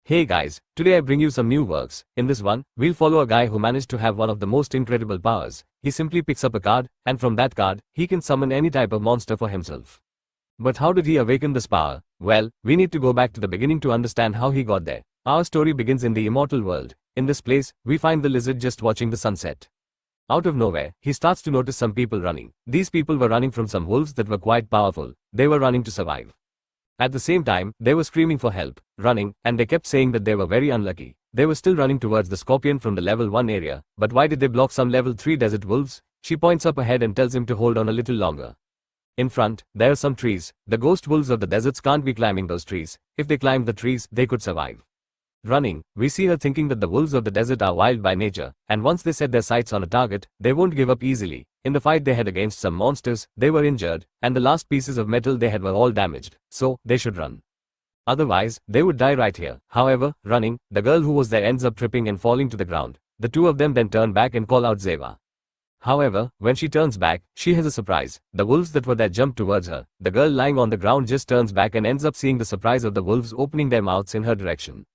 Hey guys, today I bring you some new works. In this one, we'll follow a guy who managed to have one of the most incredible powers. He simply picks up a card, and from that card, he can summon any type of monster for himself. But how did he awaken this power? Well, we need to go back to the beginning to understand how he got there. Our story begins in the immortal world. In this place, we find the lizard just watching the sunset. Out of nowhere, he starts to notice some people running. These people were running from some wolves that were quite powerful. They were running to survive. At the same time, they were screaming for help, running, and they kept saying that they were very unlucky. They were still running towards the scorpion from the level 1 area, but why did they block some level 3 desert wolves? She points up ahead and tells him to hold on a little longer. In front, there are some trees. The ghost wolves of the deserts can't be climbing those trees. If they climbed the trees, they could survive. Running, we see her thinking that the wolves of the desert are wild by nature, and once they set their sights on a target, they won't give up easily. In the fight they had against some monsters, they were injured, and the last pieces of metal they had were all damaged, so they should run. Otherwise, they would die right here. However, running, the girl who was there ends up tripping and falling to the ground. The two of them then turn back and call out Zeva. However, when she turns back, she has a surprise. The wolves that were there jump towards her. The girl lying on the ground just turns back and ends up seeing the surprise of the wolves opening their mouths in her direction.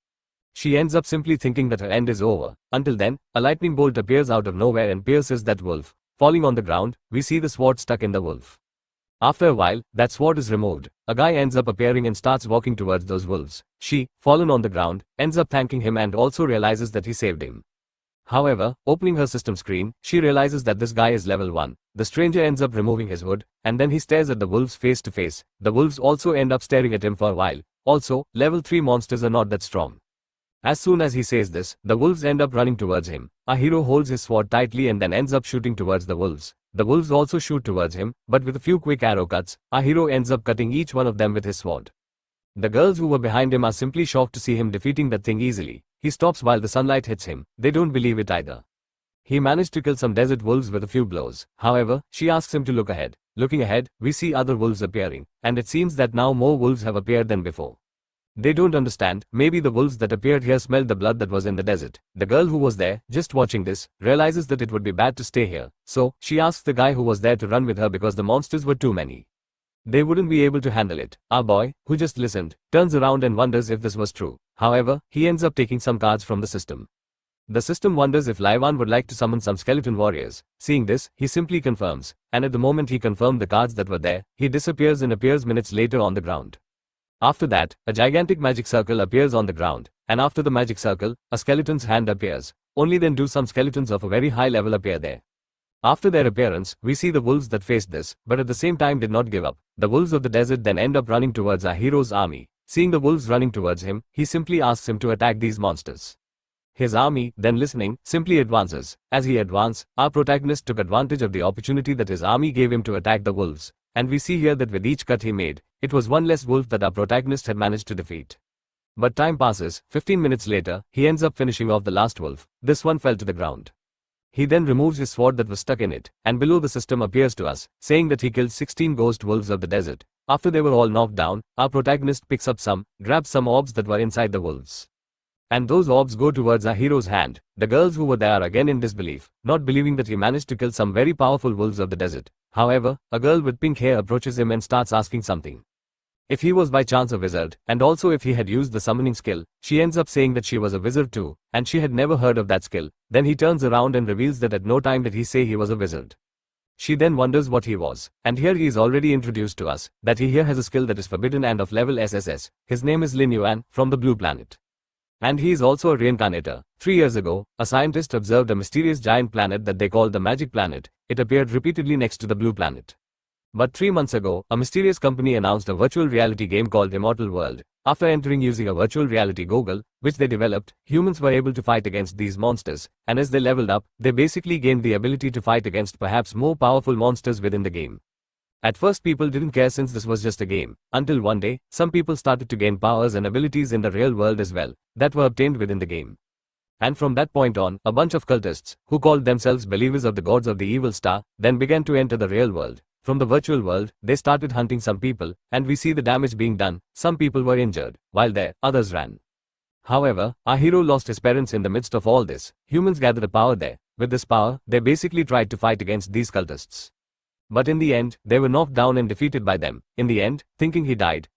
She ends up simply thinking that her end is over. Until then, a lightning bolt appears out of nowhere and pierces that wolf. Falling on the ground, we see the sword stuck in the wolf. After a while, that sword is removed. A guy ends up appearing and starts walking towards those wolves. She, fallen on the ground, ends up thanking him and also realizes that he saved him. However, opening her system screen, she realizes that this guy is level 1. The stranger ends up removing his hood, and then he stares at the wolves face to face. The wolves also end up staring at him for a while. Also, level 3 monsters are not that strong. As soon as he says this, the wolves end up running towards him. Our hero holds his sword tightly and then ends up shooting towards the wolves. The wolves also shoot towards him, but with a few quick arrow cuts, our hero ends up cutting each one of them with his sword. The girls who were behind him are simply shocked to see him defeating that thing easily. He stops while the sunlight hits him. They don't believe it either. He managed to kill some desert wolves with a few blows. However, she asks him to look ahead. Looking ahead, we see other wolves appearing, and it seems that now more wolves have appeared than before. They don't understand, maybe the wolves that appeared here smelled the blood that was in the desert. The girl who was there, just watching this, realizes that it would be bad to stay here, so she asks the guy who was there to run with her because the monsters were too many. They wouldn't be able to handle it. Our boy, who just listened, turns around and wonders if this was true. However, he ends up taking some cards from the system. The system wonders if Laiwan would like to summon some skeleton warriors. Seeing this, he simply confirms, and at the moment he confirmed the cards that were there, he disappears and appears minutes later on the ground. After that, a gigantic magic circle appears on the ground, and after the magic circle, a skeleton's hand appears. Only then do some skeletons of a very high level appear there. After their appearance, we see the wolves that faced this, but at the same time did not give up. The wolves of the desert then end up running towards our hero's army. Seeing the wolves running towards him, he simply asks him to attack these monsters. His army, then listening, simply advances. As he advanced, our protagonist took advantage of the opportunity that his army gave him to attack the wolves. And we see here that with each cut he made, it was one less wolf that our protagonist had managed to defeat. But time passes. 15 minutes later, he ends up finishing off the last wolf. This one fell to the ground. He then removes his sword that was stuck in it, and below the system appears to us, saying that he killed 16 ghost wolves of the desert. After they were all knocked down, our protagonist picks up grabs some orbs that were inside the wolves. And those orbs go towards our hero's hand. The girls who were there are again in disbelief, not believing that he managed to kill some very powerful wolves of the desert. However, a girl with pink hair approaches him and starts asking something. If he was by chance a wizard, and also if he had used the summoning skill, she ends up saying that she was a wizard too, and she had never heard of that skill. Then he turns around and reveals that at no time did he say he was a wizard. She then wonders what he was, and here he is already introduced to us, that he here has a skill that is forbidden and of level SSS. His name is Lin Yuan, from the blue planet. And he is also a reincarnator. 3 years ago, a scientist observed a mysterious giant planet that they called the magic planet. It appeared repeatedly next to the blue planet. But 3 months ago, a mysterious company announced a virtual reality game called Immortal World. After entering using a virtual reality goggle, which they developed, humans were able to fight against these monsters, and as they leveled up, they basically gained the ability to fight against perhaps more powerful monsters within the game. At first people didn't care since this was just a game, until one day, some people started to gain powers and abilities in the real world as well, that were obtained within the game. And from that point on, a bunch of cultists, who called themselves believers of the gods of the evil star, then began to enter the real world. From the virtual world, they started hunting some people, and we see the damage being done. Some people were injured, while others ran. However, our hero lost his parents in the midst of all this. Humans gathered a power there. With this power, they basically tried to fight against these cultists. But in the end, they were knocked down and defeated by them. In the end, thinking he died,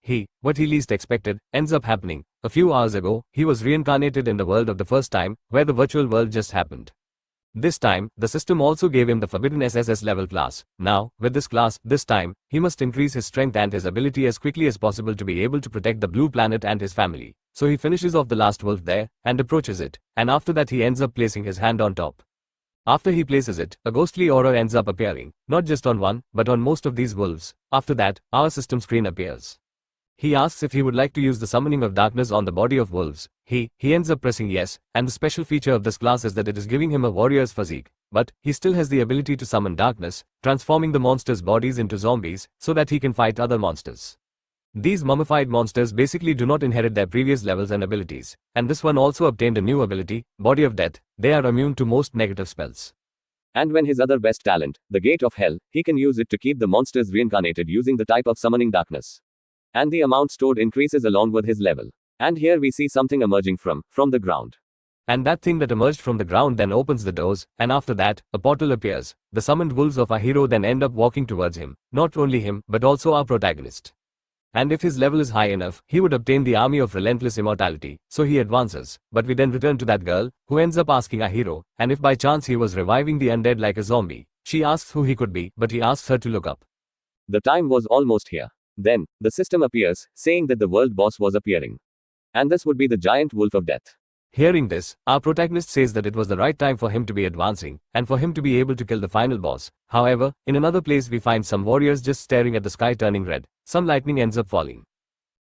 what he least expected, ends up happening. A few hours ago, he was reincarnated in the world of the first time, where the virtual world just happened. This time, the system also gave him the forbidden SSS level class. Now, with this class, this time, he must increase his strength and his ability as quickly as possible to be able to protect the blue planet and his family. So he finishes off the last wolf there, and approaches it, and after that he ends up placing his hand on top. After he places it, a ghostly aura ends up appearing, not just on one, but on most of these wolves. After that, our system screen appears. He asks if he would like to use the summoning of darkness on the body of wolves. He ends up pressing yes, and the special feature of this class is that it is giving him a warrior's physique. But, he still has the ability to summon darkness, transforming the monsters' bodies into zombies, so that he can fight other monsters. These mummified monsters basically do not inherit their previous levels and abilities, and this one also obtained a new ability, Body of Death. They are immune to most negative spells. And when his other best talent, the Gate of Hell, he can use it to keep the monsters reincarnated using the type of summoning darkness. And the amount stored increases along with his level. And here we see something emerging from the ground. And that thing that emerged from the ground then opens the doors, and after that, a portal appears. The summoned wolves of our hero then end up walking towards him. Not only him, but also our protagonist. And if his level is high enough, he would obtain the army of relentless immortality, so he advances. But we then return to that girl, who ends up asking our hero, and if by chance he was reviving the undead like a zombie. She asks who he could be, but he asks her to look up. The time was almost here. Then, the system appears, saying that the world boss was appearing. And this would be the giant wolf of death. Hearing this, our protagonist says that it was the right time for him to be advancing, and for him to be able to kill the final boss. However, in another place we find some warriors just staring at the sky turning red. Some lightning ends up falling.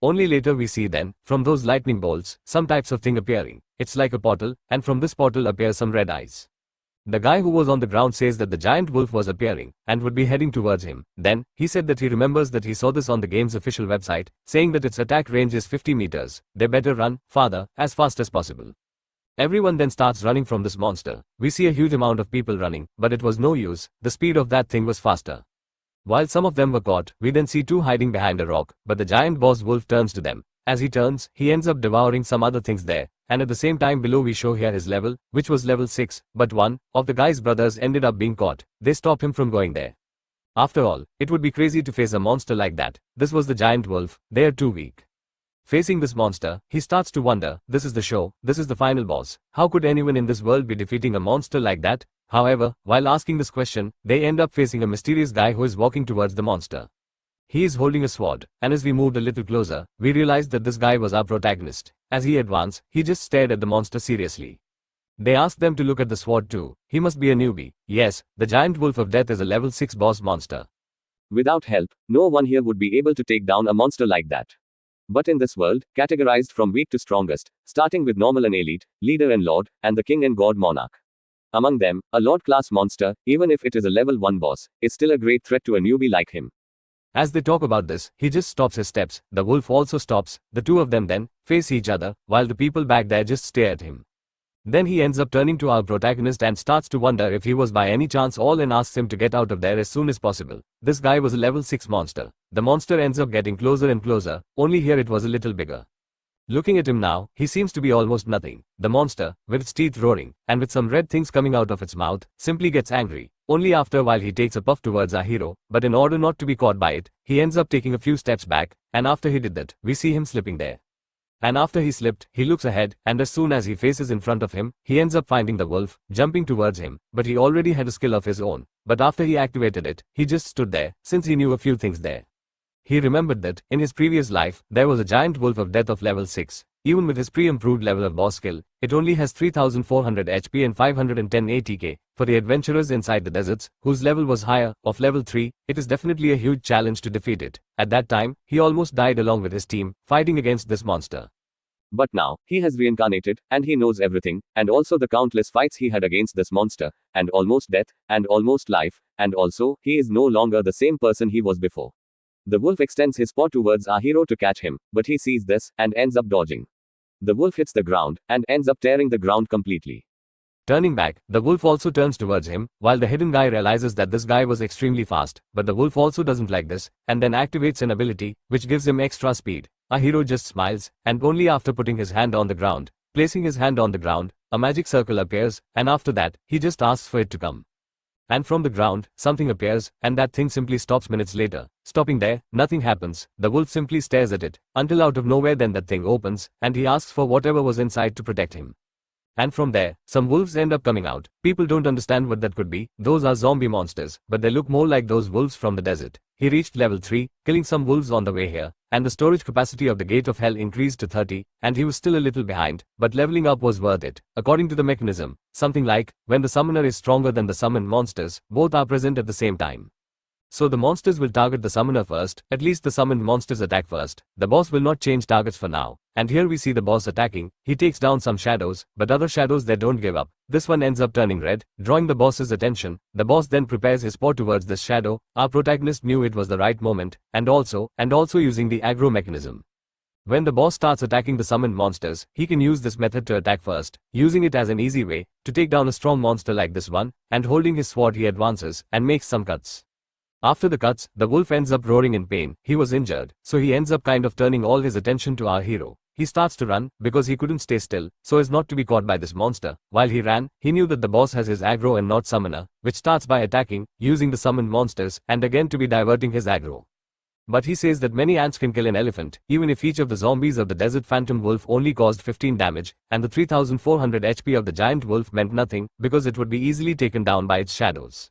Only later we see then, from those lightning bolts, some types of thing appearing. It's like a portal, and from this portal appear some red eyes. The guy who was on the ground says that the giant wolf was appearing, and would be heading towards him. Then, he said that he remembers that he saw this on the game's official website, saying that its attack range is 50 meters. They better run, farther, as fast as possible. Everyone then starts running from this monster. We see a huge amount of people running, but it was no use, the speed of that thing was faster. While some of them were caught, we then see two hiding behind a rock, but the giant boss wolf turns to them. As he turns, he ends up devouring some other things there. And at the same time below we show here his level, which was level 6, but one of the guy's brothers ended up being caught. They stop him from going there. After all, it would be crazy to face a monster like that. This was the giant wolf. They are too weak. Facing this monster, he starts to wonder, this is the show, this is the final boss. How could anyone in this world be defeating a monster like that? However, while asking this question, they end up facing a mysterious guy who is walking towards the monster. He is holding a sword, and as we moved a little closer, we realized that this guy was our protagonist. As he advanced, he just stared at the monster seriously. They asked them to look at the sword too. He must be a newbie. Yes, the giant wolf of death is a level 6 boss monster. Without help, no one here would be able to take down a monster like that. But in this world, categorized from weak to strongest, starting with normal and elite, leader and lord, and the king and god monarch. Among them, a lord class monster, even if it is a level 1 boss, is still a great threat to a newbie like him. As they talk about this, he just stops his steps. The wolf also stops. The two of them then face each other, while the people back there just stare at him. Then he ends up turning to our protagonist and starts to wonder if he was by any chance all and asks him to get out of there as soon as possible. This guy was a level 6 monster. The monster ends up getting closer and closer, only here it was a little bigger. Looking at him now, he seems to be almost nothing. The monster, with its teeth roaring, and with some red things coming out of its mouth, simply gets angry. Only after a while he takes a puff towards our hero, but in order not to be caught by it, he ends up taking a few steps back, and after he did that, we see him slipping there. And after he slipped, he looks ahead, and as soon as he faces in front of him, he ends up finding the wolf, jumping towards him, but he already had a skill of his own. But after he activated it, he just stood there, since he knew a few things there. He remembered that, in his previous life, there was a giant wolf of death of level 6. Even with his pre-improved level of boss skill, it only has 3400 HP and 510 ATK. For the adventurers inside the deserts, whose level was higher, of level 3, it is definitely a huge challenge to defeat it. At that time, he almost died along with his team, fighting against this monster. But now, he has reincarnated, and he knows everything, and also the countless fights he had against this monster, and almost death, and almost life, and also, he is no longer the same person he was before. The wolf extends his paw towards our hero to catch him, but he sees this, and ends up dodging. The wolf hits the ground, and ends up tearing the ground completely. Turning back, the wolf also turns towards him, while the hidden guy realizes that this guy was extremely fast, but the wolf also doesn't like this, and then activates an ability, which gives him extra speed. Our hero just smiles, and only after putting his hand on the ground, placing his hand on the ground, a magic circle appears, and after that, he just asks for it to come. And from the ground, something appears, and that thing simply stops minutes later. Stopping there, nothing happens. The wolf simply stares at it, until out of nowhere then that thing opens, and he asks for whatever was inside to protect him. And from there, some wolves end up coming out. People don't understand what that could be. Those are zombie monsters, but they look more like those wolves from the desert. He reached level 3, killing some wolves on the way here, and the storage capacity of the gate of hell increased to 30, and he was still a little behind, but leveling up was worth it. According to the mechanism, something like, when the summoner is stronger than the summoned monsters, both are present at the same time. So the monsters will target the summoner first, at least the summoned monsters attack first. The boss will not change targets for now. And here we see the boss attacking. He takes down some shadows, but other shadows they don't give up. This one ends up turning red, drawing the boss's attention. The boss then prepares his paw towards this shadow. Our protagonist knew it was the right moment, and also using the aggro mechanism. When the boss starts attacking the summoned monsters, he can use this method to attack first, using it as an easy way to take down a strong monster like this one, and holding his sword he advances and makes some cuts. After the cuts, the wolf ends up roaring in pain. He was injured, so he ends up kind of turning all his attention to our hero. He starts to run, because he couldn't stay still, so as not to be caught by this monster. While he ran, he knew that the boss has his aggro and not summoner, which starts by attacking, using the summoned monsters, and again to be diverting his aggro. But he says that many ants can kill an elephant, even if each of the zombies of the desert phantom wolf only caused 15 damage, and the 3400 HP of the giant wolf meant nothing, because it would be easily taken down by its shadows.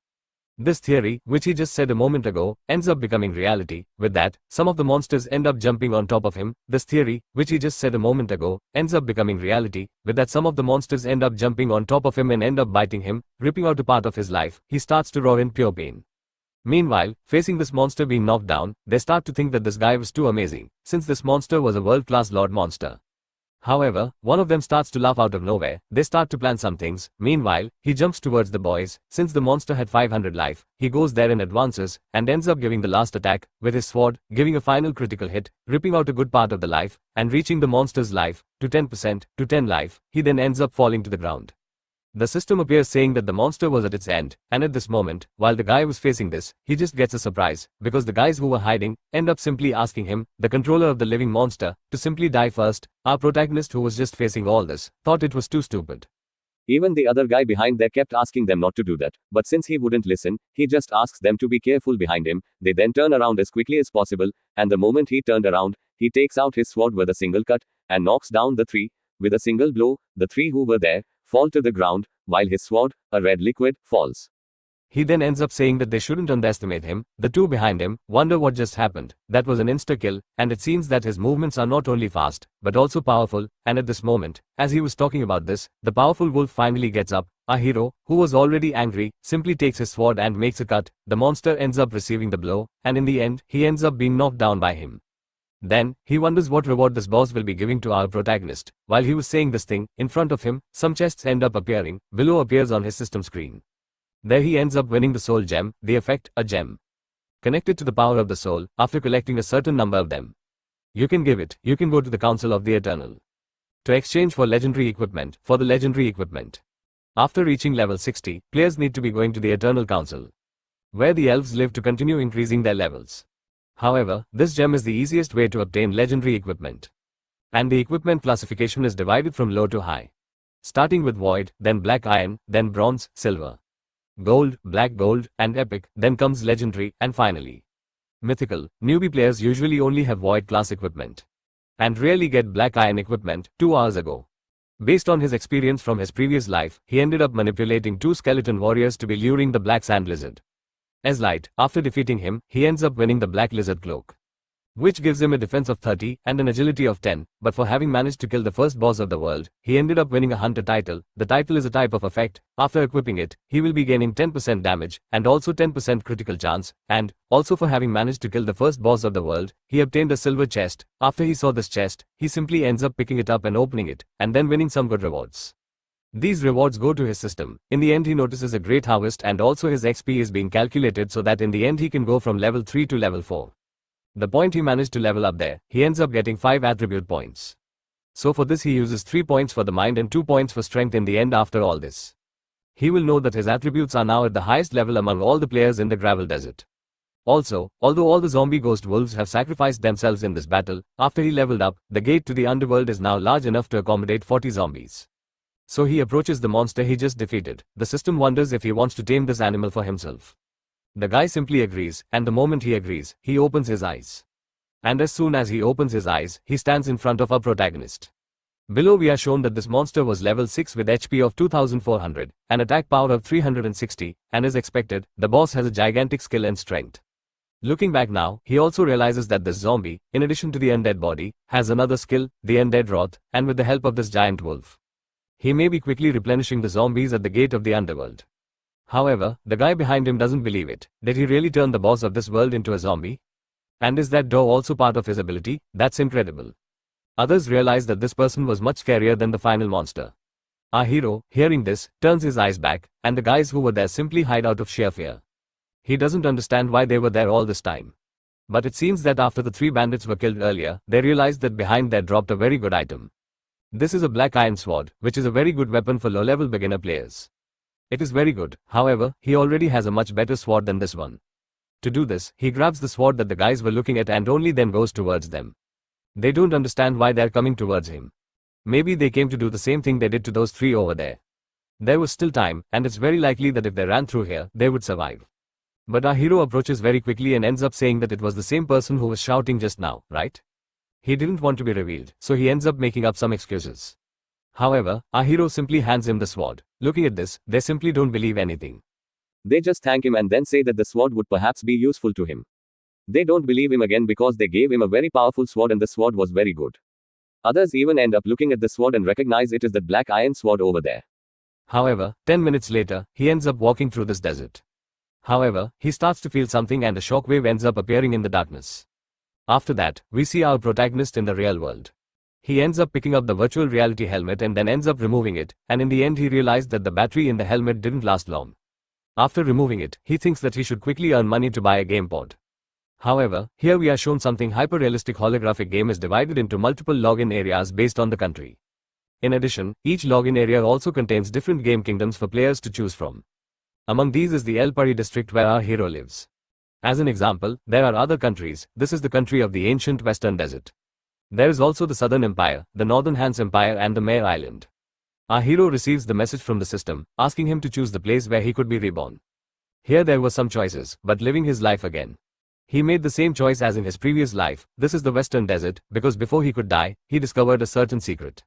This theory, which he just said a moment ago, ends up becoming reality. With that, some of the monsters end up jumping on top of him. This theory, which he just said a moment ago, ends up becoming reality. With that, some of the monsters end up jumping on top of him and end up biting him, ripping out a part of his life. He starts to roar in pure pain. Meanwhile, facing this monster being knocked down, they start to think that this guy was too amazing, since this monster was a world-class lord monster. However, one of them starts to laugh out of nowhere. They start to plan some things. Meanwhile, he jumps towards the boys. Since the monster had 500 life, he goes there and advances, and ends up giving the last attack, with his sword, giving a final critical hit, ripping out a good part of the life, and reaching the monster's life, to 10%, to 10 life. He then ends up falling to the ground. The system appears saying that the monster was at its end, and at this moment, while the guy was facing this, he just gets a surprise, because the guys who were hiding, end up simply asking him, the controller of the living monster, to simply die first. Our protagonist who was just facing all this, thought it was too stupid. Even the other guy behind there kept asking them not to do that, but since he wouldn't listen, he just asks them to be careful behind him. They then turn around as quickly as possible, and the moment he turned around, he takes out his sword with a single cut, and knocks down the 3. With a single blow, the 3 who were there, fall to the ground, while his sword, a red liquid, falls. He then ends up saying that they shouldn't underestimate him. The 2 behind him wonder what just happened. That was an insta-kill, and it seems that his movements are not only fast, but also powerful, and at this moment, as he was talking about this, the powerful wolf finally gets up. Our hero, who was already angry, simply takes his sword and makes a cut. The monster ends up receiving the blow, and in the end, he ends up being knocked down by him. Then, he wonders what reward this boss will be giving to our protagonist. While he was saying this thing, in front of him, some chests end up appearing. Below appears on his system screen. There he ends up winning the soul gem, the effect, a gem connected to the power of the soul, after collecting a certain number of them. You can give it, you can go to the Council of the Eternal to exchange for legendary equipment, for the legendary equipment. After reaching level 60, players need to be going to the Eternal Council, where the elves live, to continue increasing their levels. However, this gem is the easiest way to obtain legendary equipment. And the equipment classification is divided from low to high. Starting with void, then black iron, then bronze, silver, gold, black gold, and epic, then comes legendary, and finally mythical. Newbie players usually only have void class equipment, and rarely get black iron equipment. 2 hours ago, based on his experience from his previous life, he ended up manipulating 2 skeleton warriors to be luring the black sand lizard. As light, after defeating him, he ends up winning the black lizard cloak, which gives him a defense of 30 and an agility of 10, but for having managed to kill the first boss of the world, he ended up winning a hunter title. The title is a type of effect. After equipping it, he will be gaining 10% damage, and also 10% critical chance, and also for having managed to kill the first boss of the world, he obtained a silver chest. After he saw this chest, he simply ends up picking it up and opening it, and then winning some good rewards. These rewards go to his system. In the end, he notices a great harvest, and also his XP is being calculated so that in the end he can go from level 3 to level 4. The point he managed to level up there, he ends up getting 5 attribute points. So for this he uses 3 points for the mind and 2 points for strength. In the end, after all this, he will know that his attributes are now at the highest level among all the players in the gravel desert. Also, although all the zombie ghost wolves have sacrificed themselves in this battle, after he leveled up, the gate to the underworld is now large enough to accommodate 40 zombies. So he approaches the monster he just defeated. The system wonders if he wants to tame this animal for himself. The guy simply agrees, and the moment he agrees, he opens his eyes. And as soon as he opens his eyes, he stands in front of our protagonist. Below we are shown that this monster was level 6 with HP of 2400, and attack power of 360, and as expected, the boss has a gigantic skill and strength. Looking back now, he also realizes that this zombie, in addition to the undead body, has another skill, the undead wrath, and with the help of this giant wolf, he may be quickly replenishing the zombies at the gate of the underworld. However, the guy behind him doesn't believe it. Did he really turn the boss of this world into a zombie? And is that door also part of his ability? That's incredible. Others realize that this person was much scarier than the final monster. Our hero, hearing this, turns his eyes back, and the guys who were there simply hide out of sheer fear. He doesn't understand why they were there all this time. But it seems that after the 3 bandits were killed earlier, they realized that behind there dropped a very good item. This is a black iron sword, which is a very good weapon for low-level beginner players. It is very good, however, he already has a much better sword than this one. To do this, he grabs the sword that the guys were looking at and only then goes towards them. They don't understand why they're coming towards him. Maybe they came to do the same thing they did to those 3 over there. There was still time, and it's very likely that if they ran through here, they would survive. But our hero approaches very quickly and ends up saying that it was the same person who was shouting just now, right? He didn't want to be revealed, so he ends up making up some excuses. However, our hero simply hands him the sword. Looking at this, they simply don't believe anything. They just thank him and then say that the sword would perhaps be useful to him. They don't believe him again because they gave him a very powerful sword and the sword was very good. Others even end up looking at the sword and recognize it is that black iron sword over there. However, 10 minutes later, he ends up walking through this desert. However, he starts to feel something and a shockwave ends up appearing in the darkness. After that, we see our protagonist in the real world. He ends up picking up the virtual reality helmet and then ends up removing it, and in the end he realized that the battery in the helmet didn't last long. After removing it, he thinks that he should quickly earn money to buy a game pod. However, here we are shown something hyper-realistic holographic game is divided into multiple login areas based on the country. In addition, each login area also contains different game kingdoms for players to choose from. Among these is the El Pari district where our hero lives. As an example, there are other countries. This is the country of the ancient Western Desert. There is also the Southern Empire, the Northern Hans Empire and the Mare Island. Our hero receives the message from the system, asking him to choose the place where he could be reborn. Here there were some choices, but living his life again. He made the same choice as in his previous life. This is the Western Desert, because before he could die, he discovered a certain secret.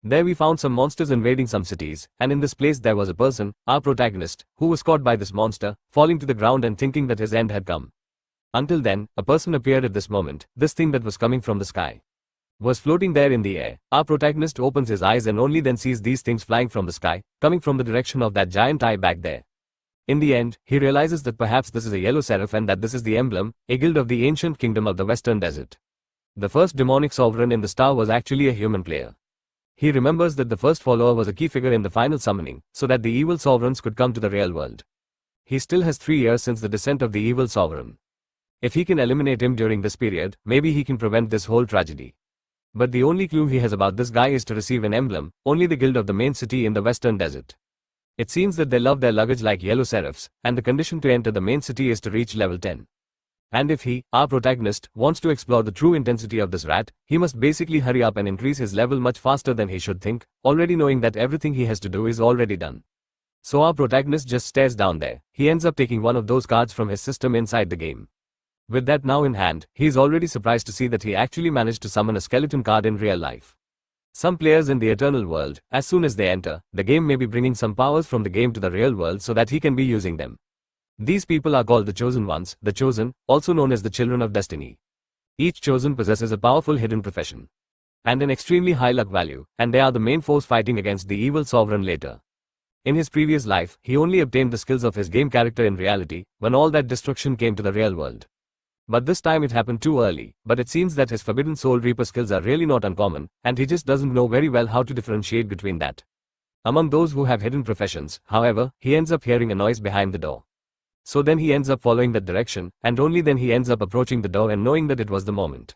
There we found some monsters invading some cities, and in this place there was a person, our protagonist, who was caught by this monster, falling to the ground and thinking that his end had come. Until then, a person appeared at this moment. This thing that was coming from the sky was floating there in the air. Our protagonist opens his eyes and only then sees these things flying from the sky, coming from the direction of that giant eye back there. In the end, he realizes that perhaps this is a yellow seraph and that this is the emblem, a guild of the ancient kingdom of the Western Desert. The first demonic sovereign in the star was actually a human player. He remembers that the first follower was a key figure in the final summoning, so that the evil sovereigns could come to the real world. He still has 3 years since the descent of the evil sovereign. If he can eliminate him during this period, maybe he can prevent this whole tragedy. But the only clue he has about this guy is to receive an emblem, only the guild of the main city in the Western Desert. It seems that they love their luggage like yellow seraphs, and the condition to enter the main city is to reach level 10. And if he, our protagonist, wants to explore the true intensity of this rat, he must basically hurry up and increase his level much faster than he should think, already knowing that everything he has to do is already done. So our protagonist just stares down there. He ends up taking one of those cards from his system inside the game. With that now in hand, he is already surprised to see that he actually managed to summon a skeleton card in real life. Some players in the eternal world, as soon as they enter, the game may be bringing some powers from the game to the real world so that he can be using them. These people are called the Chosen Ones, the Chosen, also known as the Children of Destiny. Each Chosen possesses a powerful hidden profession and an extremely high luck value, and they are the main force fighting against the evil sovereign later. In his previous life, he only obtained the skills of his game character in reality, when all that destruction came to the real world. But this time it happened too early, but it seems that his Forbidden Soul Reaper skills are really not uncommon, and he just doesn't know very well how to differentiate between that. Among those who have hidden professions, however, he ends up hearing a noise behind the door. So then he ends up following that direction, and only then he ends up approaching the door and knowing that it was the moment.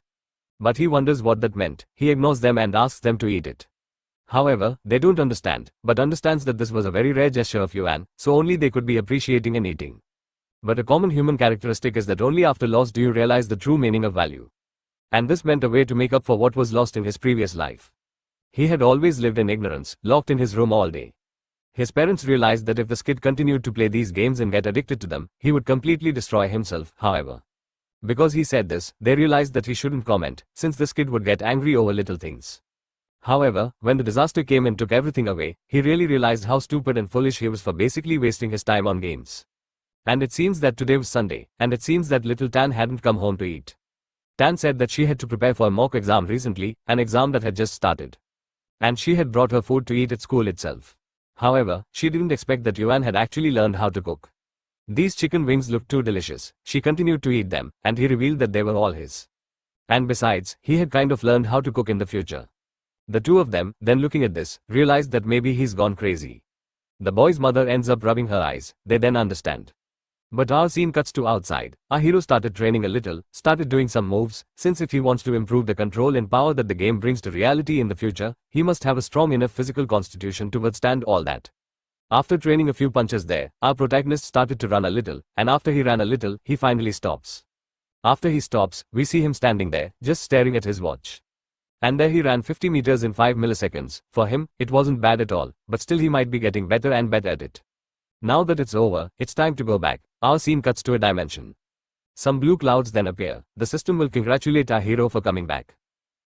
But he wonders what that meant. He ignores them and asks them to eat it. However, they don't understand, but understands that this was a very rare gesture of Yuan, so only they could be appreciating and eating. But a common human characteristic is that only after loss do you realize the true meaning of value. And this meant a way to make up for what was lost in his previous life. He had always lived in ignorance, locked in his room all day. His parents realized that if this kid continued to play these games and get addicted to them, he would completely destroy himself, however. Because he said this, they realized that he shouldn't comment, since this kid would get angry over little things. However, when the disaster came and took everything away, he really realized how stupid and foolish he was for basically wasting his time on games. And it seems that today was Sunday, and it seems that little Tan hadn't come home to eat. Tan said that she had to prepare for a mock exam recently, an exam that had just started. And she had brought her food to eat at school itself. However, she didn't expect that Yuan had actually learned how to cook. These chicken wings looked too delicious. She continued to eat them, and he revealed that they were all his. And besides, he had kind of learned how to cook in the future. The two of them, then looking at this, realized that maybe he's gone crazy. The boy's mother ends up rubbing her eyes, they then understand. But our scene cuts to outside. Our hero started training a little, started doing some moves, since if he wants to improve the control and power that the game brings to reality in the future, he must have a strong enough physical constitution to withstand all that. After training a few punches there, our protagonist started to run a little, and after he ran a little, he finally stops. After he stops, we see him standing there, just staring at his watch. And there he ran 50 meters in 5 milliseconds. For him, it wasn't bad at all, but still he might be getting better and better at it. Now that it's over, it's time to go back. Our scene cuts to a dimension. Some blue clouds then appear. The system will congratulate our hero for coming back.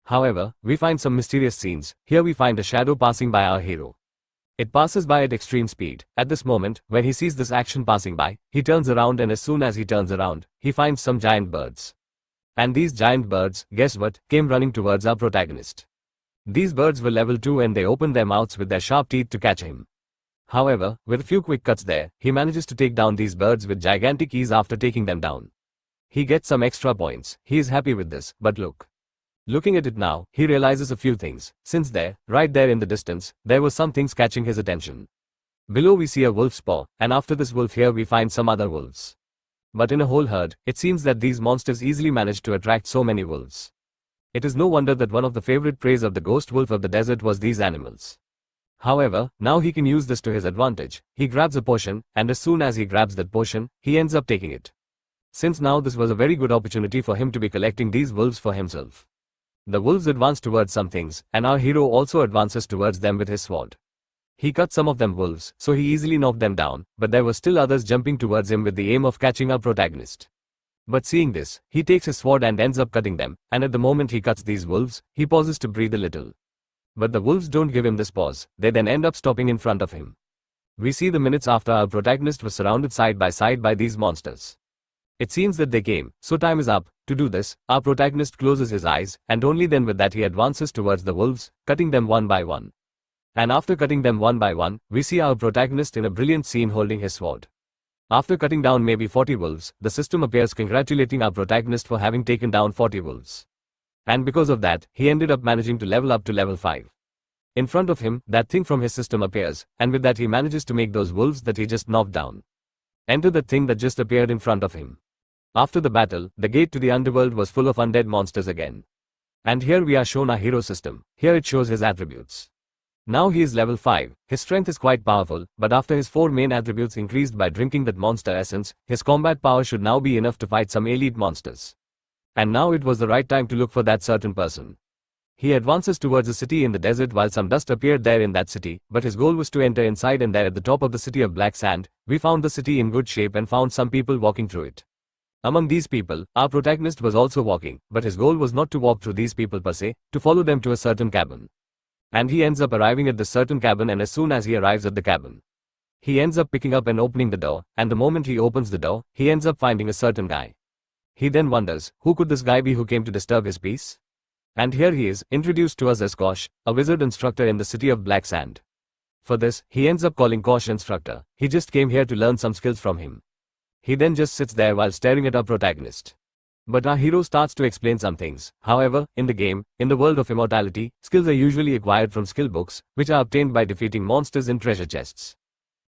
However, we find some mysterious scenes. Here we find a shadow passing by our hero. It passes by at extreme speed. At this moment, when he sees this action passing by, he turns around, and as soon as he turns around, he finds some giant birds. And these giant birds, guess what, came running towards our protagonist. These birds were level 2 and they opened their mouths with their sharp teeth to catch him. However, with a few quick cuts there, he manages to take down these birds with gigantic ease after taking them down. He gets some extra points. He is happy with this, but looking at it now, he realizes a few things, since there, right there in the distance, there were some things catching his attention. Below we see a wolf's paw, and after this wolf here we find some other wolves. But in a whole herd, it seems that these monsters easily managed to attract so many wolves. It is no wonder that one of the favorite preys of the ghost wolf of the desert was these animals. However, now he can use this to his advantage. He grabs a potion, and as soon as he grabs that potion, he ends up taking it. Since now this was a very good opportunity for him to be collecting these wolves for himself. The wolves advance towards some things, and our hero also advances towards them with his sword. He cut some of them wolves, so he easily knocked them down, but there were still others jumping towards him with the aim of catching our protagonist. But seeing this, he takes his sword and ends up cutting them, and at the moment he cuts these wolves, he pauses to breathe a little. But the wolves don't give him this pause, they then end up stopping in front of him. We see the minutes after our protagonist was surrounded side by side by these monsters. It seems that they came, so time is up. To do this, our protagonist closes his eyes, and only then with that he advances towards the wolves, cutting them one by one. And after cutting them one by one, we see our protagonist in a brilliant scene holding his sword. After cutting down maybe 40 wolves, the system appears congratulating our protagonist for having taken down 40 wolves. And because of that, he ended up managing to level up to level 5. In front of him, that thing from his system appears, and with that he manages to make those wolves that he just knocked down. Enter the thing that just appeared in front of him. After the battle, the gate to the underworld was full of undead monsters again. And here we are shown our hero system. Here it shows his attributes. Now he is level 5, his strength is quite powerful, but after his 4 main attributes increased by drinking that monster essence, his combat power should now be enough to fight some elite monsters. And now it was the right time to look for that certain person. He advances towards a city in the desert while some dust appeared there in that city, but his goal was to enter inside, and there at the top of the city of black sand, we found the city in good shape and found some people walking through it. Among these people, our protagonist was also walking, but his goal was not to walk through these people per se, to follow them to a certain cabin. And he ends up arriving at this certain cabin, and as soon as he arrives at the cabin, he ends up picking up and opening the door, and the moment he opens the door, he ends up finding a certain guy. He then wonders, who could this guy be who came to disturb his peace? And here he is, introduced to us as Kosh, a wizard instructor in the city of black sand. For this, he ends up calling Kosh instructor. He just came here to learn some skills from him. He then just sits there while staring at our protagonist. But our hero starts to explain some things. However, in the game, in the world of immortality, skills are usually acquired from skill books, which are obtained by defeating monsters in treasure chests.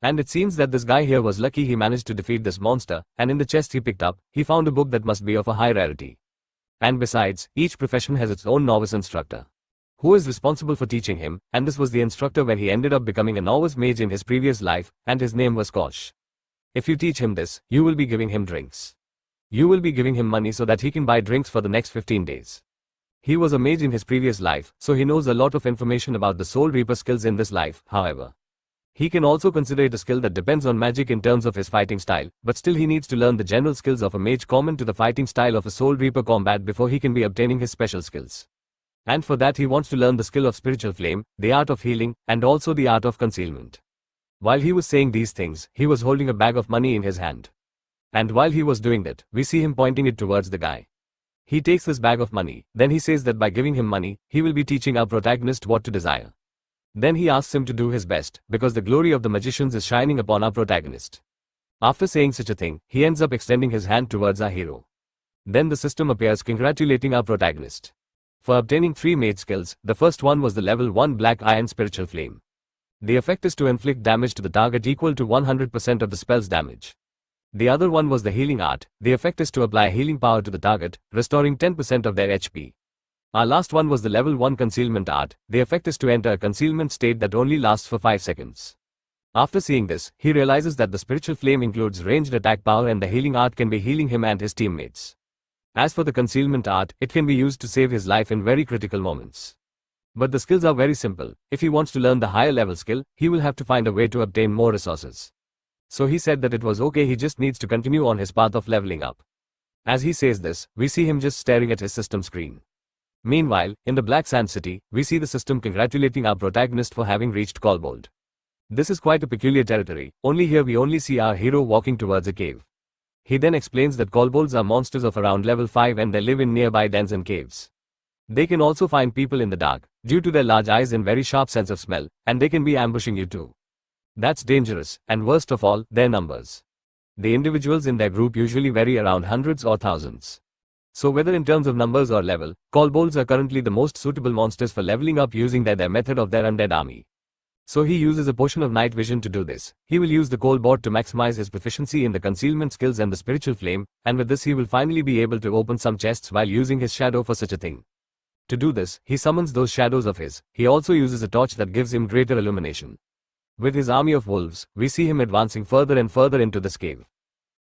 And it seems that this guy here was lucky. He managed to defeat this monster, and in the chest he picked up, he found a book that must be of a high rarity. And besides, each profession has its own novice instructor, who is responsible for teaching him, and this was the instructor when he ended up becoming a novice mage in his previous life, and his name was Kosh. If you teach him this, you will be giving him drinks. You will be giving him money so that he can buy drinks for the next 15 days. He was a mage in his previous life, so he knows a lot of information about the Soul Reaper skills in this life. However, he can also consider it a skill that depends on magic in terms of his fighting style, but still he needs to learn the general skills of a mage common to the fighting style of a Soul Reaper combat before he can be obtaining his special skills. And for that he wants to learn the skill of spiritual flame, the art of healing, and also the art of concealment. While he was saying these things, he was holding a bag of money in his hand. And while he was doing that, we see him pointing it towards the guy. He takes this bag of money, then he says that by giving him money, he will be teaching our protagonist what to desire. Then he asks him to do his best, because the glory of the magicians is shining upon our protagonist. After saying such a thing, he ends up extending his hand towards our hero. Then the system appears congratulating our protagonist for obtaining 3 mage skills. The first one was the level 1 Black Iron Spiritual Flame. The effect is to inflict damage to the target equal to 100% of the spell's damage. The other one was the Healing Art. The effect is to apply healing power to the target, restoring 10% of their HP. Our last one was the level 1 Concealment Art. The effect is to enter a concealment state that only lasts for 5 seconds. After seeing this, he realizes that the Spiritual Flame includes ranged attack power and the Healing Art can be healing him and his teammates. As for the Concealment Art, it can be used to save his life in very critical moments. But the skills are very simple. If he wants to learn the higher level skill, he will have to find a way to obtain more resources. So he said that it was okay, he just needs to continue on his path of leveling up. As he says this, we see him just staring at his system screen. Meanwhile, in the Black Sand City, we see the system congratulating our protagonist for having reached Kobold. This is quite a peculiar territory, only here we only see our hero walking towards a cave. He then explains that kobolds are monsters of around level 5 and they live in nearby dens and caves. They can also find people in the dark, due to their large eyes and very sharp sense of smell, and they can be ambushing you too. That's dangerous, and worst of all, their numbers. The individuals in their group usually vary around hundreds or thousands. So whether in terms of numbers or level, kobolds are currently the most suitable monsters for leveling up using their method of their undead army. So he uses a potion of night vision to do this. He will use the kobold to maximize his proficiency in the concealment skills and the spiritual flame, and with this he will finally be able to open some chests while using his shadow for such a thing. To do this, he summons those shadows of his. He also uses a torch that gives him greater illumination. With his army of wolves, we see him advancing further and further into this cave.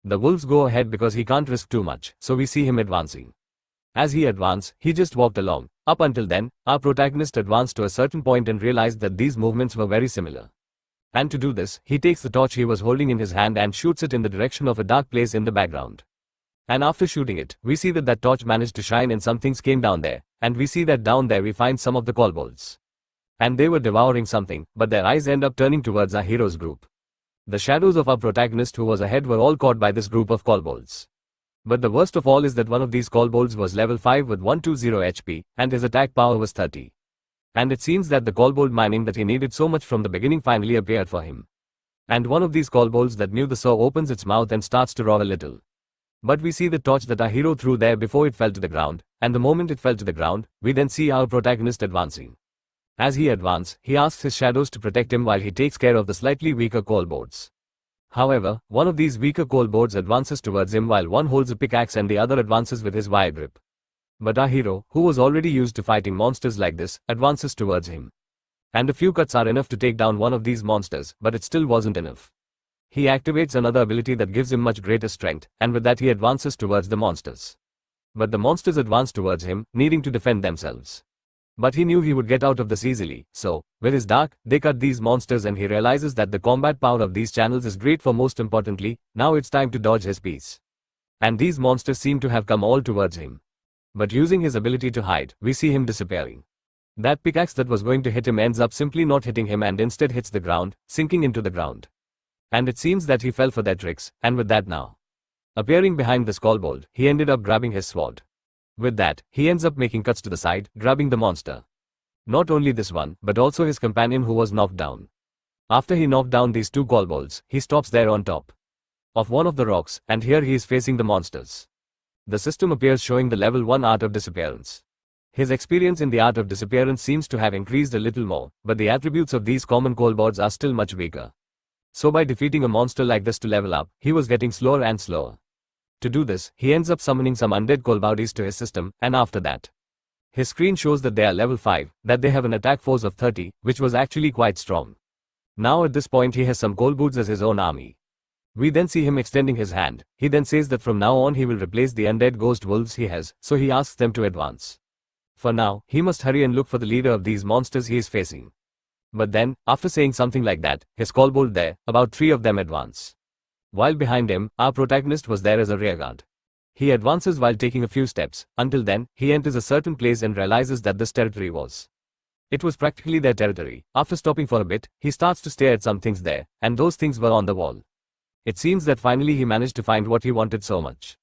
The wolves go ahead because he can't risk too much, so we see him advancing. As he advanced, he just walked along. Up until then, our protagonist advanced to a certain point and realized that these movements were very similar. And to do this, he takes the torch he was holding in his hand and shoots it in the direction of a dark place in the background. And after shooting it, we see that torch managed to shine and some things came down there, and we see that down there we find some of the kobolds. And they were devouring something, but their eyes end up turning towards our hero's group. The shadows of our protagonist who was ahead were all caught by this group of kobolds. But the worst of all is that one of these kobolds was level 5 with 120 HP, and his attack power was 30. And it seems that the kobold mining that he needed so much from the beginning finally appeared for him. And one of these kobolds that knew the saw opens its mouth and starts to roar a little. But we see the torch that our hero threw there before it fell to the ground, and the moment it fell to the ground, we then see our protagonist advancing. As he advances, he asks his shadows to protect him while he takes care of the slightly weaker kobolds. However, one of these weaker kobolds advances towards him while one holds a pickaxe and the other advances with his wire grip. But our hero, who was already used to fighting monsters like this, advances towards him. And a few cuts are enough to take down one of these monsters, but it still wasn't enough. He activates another ability that gives him much greater strength, and with that he advances towards the monsters. But the monsters advance towards him, needing to defend themselves. But he knew he would get out of this easily, so, with his dark, they cut these monsters and he realizes that the combat power of these channels is great for most importantly, now it's time to dodge his piece. And these monsters seem to have come all towards him. But using his ability to hide, we see him disappearing. That pickaxe that was going to hit him ends up simply not hitting him and instead hits the ground, sinking into the ground. And it seems that he fell for their tricks, and with that now, appearing behind this kobold, he ended up grabbing his sword. With that, he ends up making cuts to the side, grabbing the monster. Not only this one, but also his companion who was knocked down. After he knocked down these two kobolds, he stops there on top of one of the rocks, and here he is facing the monsters. The system appears showing the level 1 art of disappearance. His experience in the art of disappearance seems to have increased a little more, but the attributes of these common kobolds are still much weaker. So by defeating a monster like this to level up, he was getting slower and slower. To do this, he ends up summoning some undead kobolds to his system, and after that, his screen shows that they are level 5, that they have an attack force of 30, which was actually quite strong. Now at this point he has some kobolds as his own army. We then see him extending his hand. He then says that from now on he will replace the undead ghost wolves he has, so he asks them to advance. For now, he must hurry and look for the leader of these monsters he is facing. But then, after saying something like that, his kobold there, about 3 of them advance. While behind him, our protagonist was there as a rearguard. He advances while taking a few steps. Until then, he enters a certain place and realizes that this territory was. It was practically their territory. After stopping for a bit, he starts to stare at some things there, and those things were on the wall. It seems that finally he managed to find what he wanted so much.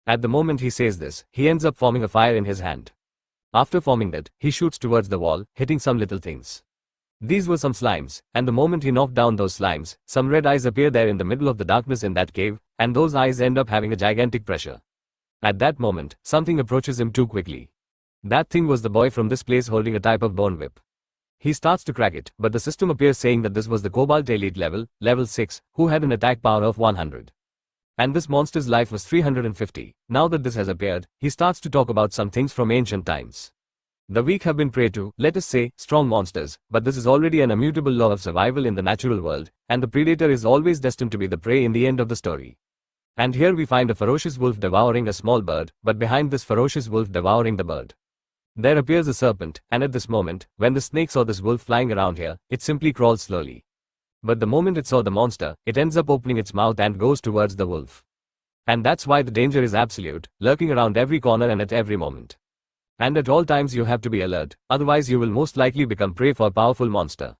At the moment he says this, he ends up forming a fire in his hand. After forming that, he shoots towards the wall, hitting some little things. These were some slimes, and the moment he knocked down those slimes, some red eyes appear there in the middle of the darkness in that cave, and those eyes end up having a gigantic pressure. At that moment, something approaches him too quickly. That thing was the boy from this place holding a type of bone whip. He starts to crack it, but the system appears saying that this was the Kobold Elite level 6, who had an attack power of 100. And this monster's life was 350. Now that this has appeared, he starts to talk about some things from ancient times. The weak have been prey to, let us say, strong monsters, but this is already an immutable law of survival in the natural world, and the predator is always destined to be the prey in the end of the story. And here we find a ferocious wolf devouring a small bird, but behind this ferocious wolf devouring the bird, there appears a serpent, and at this moment, when the snake saw this wolf flying around here, it simply crawls slowly. But the moment it saw the monster, it ends up opening its mouth and goes towards the wolf. And that's why the danger is absolute, lurking around every corner and at every moment. And at all times you have to be alert, otherwise you will most likely become prey for a powerful monster.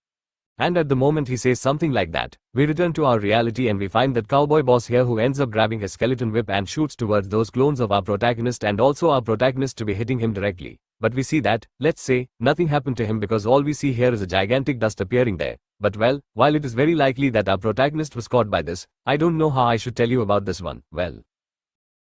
And at the moment he says something like that, we return to our reality and we find that cowboy boss here who ends up grabbing his skeleton whip and shoots towards those clones of our protagonist and also our protagonist to be hitting him directly. But we see that, let's say, nothing happened to him because all we see here is a gigantic dust appearing there. But well, while it is very likely that our protagonist was caught by this, I don't know how I should tell you about this one. Well,